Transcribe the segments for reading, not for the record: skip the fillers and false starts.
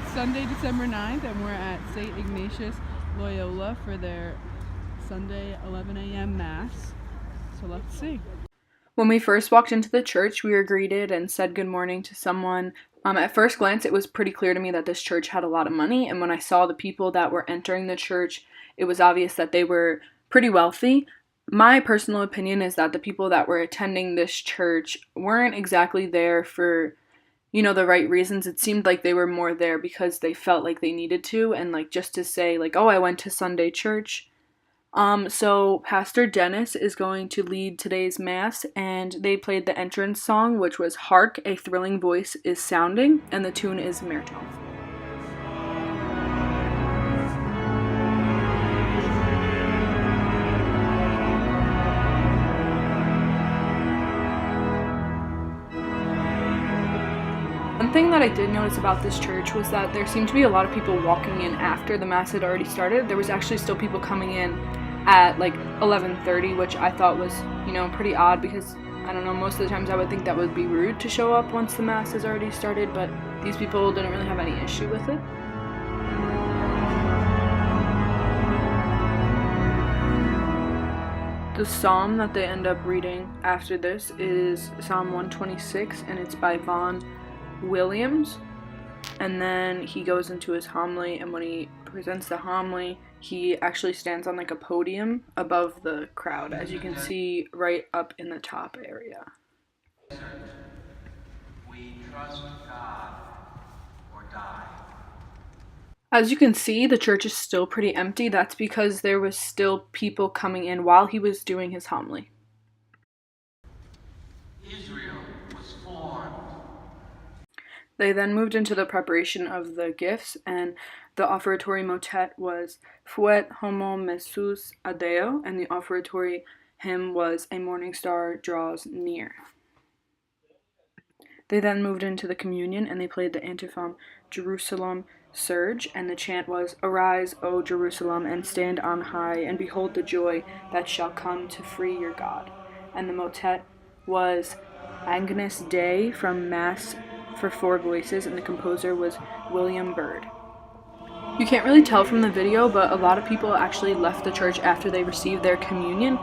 it's Sunday, December 9th, and we're at Saint Ignatius Loyola for their Sunday 11 a.m. Mass. So let's see. When we first walked into the church, we were greeted and said good morning to someone. At first glance, it was pretty clear to me that this church had a lot of money, and when I saw the people that were entering the church, it was obvious that they were pretty wealthy. My personal opinion is that the people that were attending this church weren't exactly there for, the right reasons. It seemed like they were more there because they felt like they needed to, and just to say oh, I went to Sunday church. So Pastor Dennis is going to lead today's mass, and they played the entrance song, which was Hark, a Thrilling Voice is Sounding, and the tune is Merton. One thing that I did notice about this church was that there seemed to be a lot of people walking in after the mass had already started. There was actually still people coming in at 11:30, which I thought was, pretty odd because, I don't know, most of the times I would think that would be rude to show up once the mass has already started, but these people didn't really have any issue with it. The psalm that they end up reading after this is Psalm 126, and it's by Vaughan Williams. And then he goes into his homily, and when he presents the homily, he actually stands on a podium above the crowd, as you can see right up in the top area. We trust God or die. As you can see, the church is still pretty empty. That's because there was still people coming in while he was doing his homily. Israel was formed. They then moved into the preparation of the gifts, and the offertory motet was Fuet Homo Messus Adeo, and the offertory hymn was A Morning Star Draws Near. They then moved into the communion, and they played the antiphon Jerusalem Surge, and the chant was Arise, O Jerusalem, and stand on high, and behold the joy that shall come to free your God. And the motet was Agnus Dei from Mass for 4 voices, and the composer was William Byrd. You can't really tell from the video, but a lot of people actually left the church after they received their communion,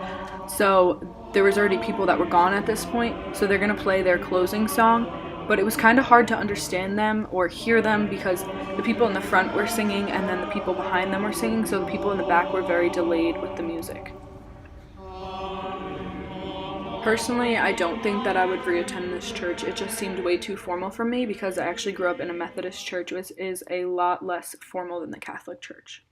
so there was already people that were gone at this point, so they're going to play their closing song, but it was kind of hard to understand them or hear them because the people in the front were singing and then the people behind them were singing, so the people in the back were very delayed with the music. Personally, I don't think that I would reattend this church. It just seemed way too formal for me because I actually grew up in a Methodist church, which is a lot less formal than the Catholic Church.